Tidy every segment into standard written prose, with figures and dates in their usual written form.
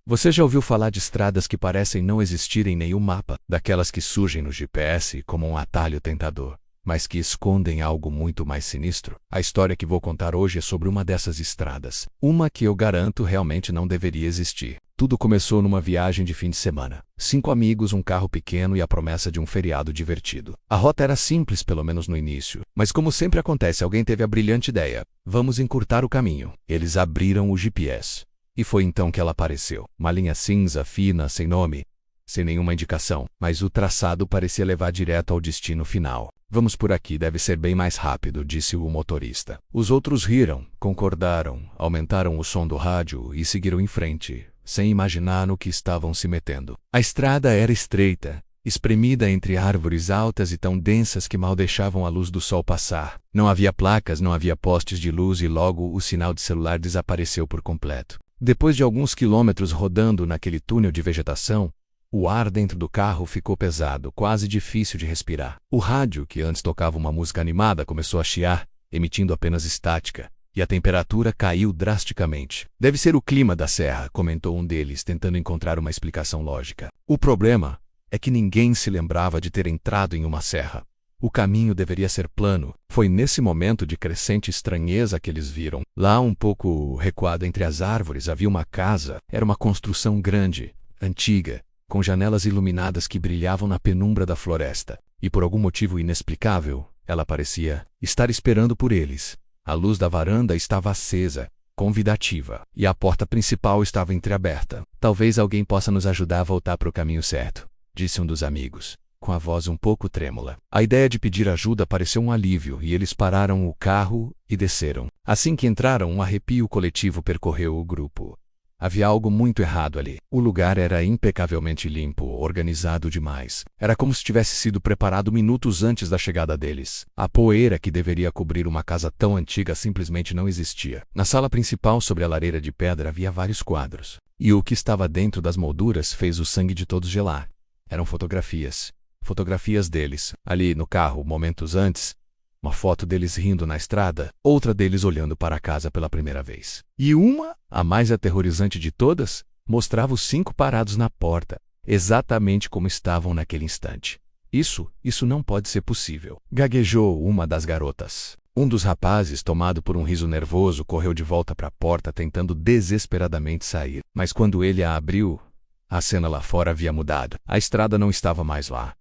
Você já ouviu falar de estradas que parecem não existir em nenhum mapa, daquelas que surgem no GPS como um atalho tentador, mas que escondem algo muito mais sinistro? A história que vou contar hoje é sobre uma dessas estradas, uma que eu garanto realmente não deveria existir. Tudo começou numa viagem de fim de semana. 5 amigos, um carro pequeno e a promessa de um feriado divertido. A rota era simples, pelo menos no início, mas como sempre acontece, alguém teve a brilhante ideia: vamos encurtar o caminho. Eles abriram o GPS. E foi então que ela apareceu. Uma linha cinza, fina, sem nome, sem nenhuma indicação, mas o traçado parecia levar direto ao destino final. Vamos por aqui, deve ser bem mais rápido, disse o motorista. Os outros riram, concordaram, aumentaram o som do rádio e seguiram em frente, sem imaginar no que estavam se metendo. A estrada era estreita, espremida entre árvores altas e tão densas que mal deixavam a luz do sol passar. Não havia placas, não havia postes de luz e logo o sinal de celular desapareceu por completo. Depois de alguns quilômetros rodando naquele túnel de vegetação, o ar dentro do carro ficou pesado, quase difícil de respirar. O rádio, que antes tocava uma música animada, começou a chiar, emitindo apenas estática, e a temperatura caiu drasticamente. Deve ser o clima da serra, comentou um deles, tentando encontrar uma explicação lógica. O problema é que ninguém se lembrava de ter entrado em uma serra. O caminho deveria ser plano. Foi nesse momento de crescente estranheza que eles viram. Lá, um pouco recuado entre as árvores, havia uma casa. Era uma construção grande, antiga, com janelas iluminadas que brilhavam na penumbra da floresta. E por algum motivo inexplicável, ela parecia estar esperando por eles. A luz da varanda estava acesa, convidativa, e a porta principal estava entreaberta. Talvez alguém possa nos ajudar a voltar para o caminho certo, disse um dos amigos, com a voz um pouco trêmula. A ideia de pedir ajuda pareceu um alívio e eles pararam o carro e desceram. Assim que entraram, um arrepio coletivo percorreu o grupo. Havia algo muito errado ali. O lugar era impecavelmente limpo, organizado demais. Era como se tivesse sido preparado minutos antes da chegada deles. A poeira que deveria cobrir uma casa tão antiga simplesmente não existia. Na sala principal, sobre a lareira de pedra, havia vários quadros. E o que estava dentro das molduras fez o sangue de todos gelar. Eram fotografias. Fotografias deles, ali no carro, momentos antes. Uma foto deles rindo na estrada, outra deles olhando para a casa pela primeira vez. E uma, a mais aterrorizante de todas, mostrava os 5 parados na porta, exatamente como estavam naquele instante. Isso não pode ser possível, gaguejou uma das garotas. Um dos rapazes, tomado por um riso nervoso, correu de volta para a porta tentando desesperadamente sair. Mas quando ele a abriu, a cena lá fora havia mudado. A estrada não estava mais lá.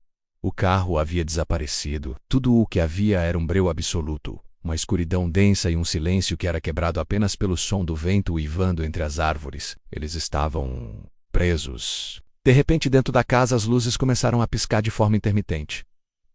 O carro havia desaparecido. Tudo o que havia era um breu absoluto, uma escuridão densa e um silêncio que era quebrado apenas pelo som do vento uivando entre as árvores. Eles estavam presos. De repente, dentro da casa, as luzes começaram a piscar de forma intermitente.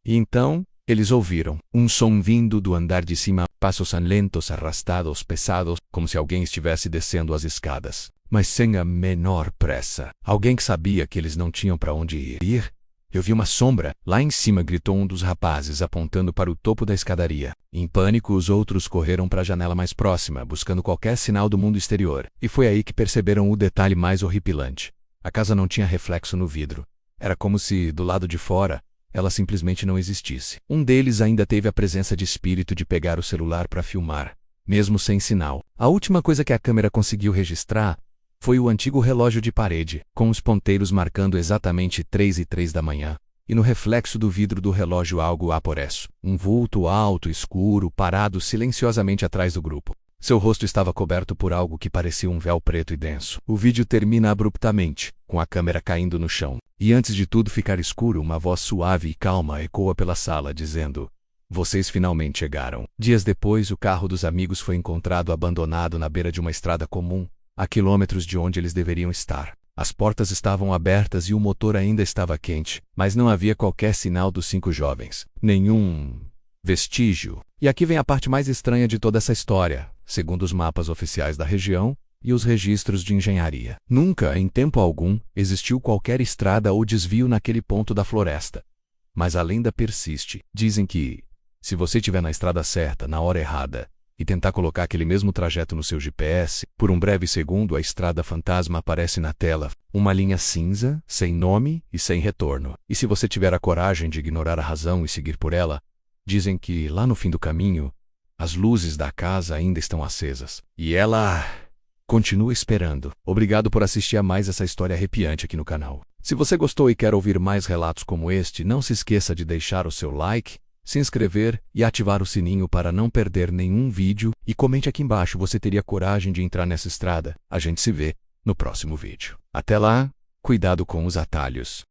E então, eles ouviram um som vindo do andar de cima, passos lentos, arrastados, pesados, como se alguém estivesse descendo as escadas, mas sem a menor pressa. Alguém que sabia que eles não tinham para onde ir. Eu vi uma sombra, lá em cima, gritou um dos rapazes, apontando para o topo da escadaria. Em pânico, os outros correram para a janela mais próxima, buscando qualquer sinal do mundo exterior. E foi aí que perceberam o detalhe mais horripilante. A casa não tinha reflexo no vidro. Era como se, do lado de fora, ela simplesmente não existisse. Um deles ainda teve a presença de espírito de pegar o celular para filmar, mesmo sem sinal. A última coisa que a câmera conseguiu registrar foi o antigo relógio de parede, com os ponteiros marcando exatamente 3:03 da manhã, e no reflexo do vidro do relógio algo aporeço. Um vulto alto, escuro, parado silenciosamente atrás do grupo. Seu rosto estava coberto por algo que parecia um véu preto e denso. O vídeo termina abruptamente, com a câmera caindo no chão. E antes de tudo ficar escuro, uma voz suave e calma ecoa pela sala, dizendo: "Vocês finalmente chegaram." Dias depois, o carro dos amigos foi encontrado abandonado na beira de uma estrada comum, a quilômetros de onde eles deveriam estar. As portas estavam abertas e o motor ainda estava quente, mas não havia qualquer sinal dos 5 jovens. Nenhum vestígio. E aqui vem a parte mais estranha de toda essa história, segundo os mapas oficiais da região e os registros de engenharia. Nunca, em tempo algum, existiu qualquer estrada ou desvio naquele ponto da floresta. Mas a lenda persiste. Dizem que, se você estiver na estrada certa, na hora errada, e tentar colocar aquele mesmo trajeto no seu GPS, por um breve segundo a estrada fantasma aparece na tela, uma linha cinza, sem nome e sem retorno. E se você tiver a coragem de ignorar a razão e seguir por ela, dizem que, lá no fim do caminho, as luzes da casa ainda estão acesas. E ela Continua esperando. Obrigado por assistir a mais essa história arrepiante aqui no canal. Se você gostou e quer ouvir mais relatos como este, não se esqueça de deixar o seu like, se inscrever e ativar o sininho para não perder nenhum vídeo, e comente aqui embaixo você teria coragem de entrar nessa estrada. A gente se vê no próximo vídeo. Até lá, cuidado com os atalhos.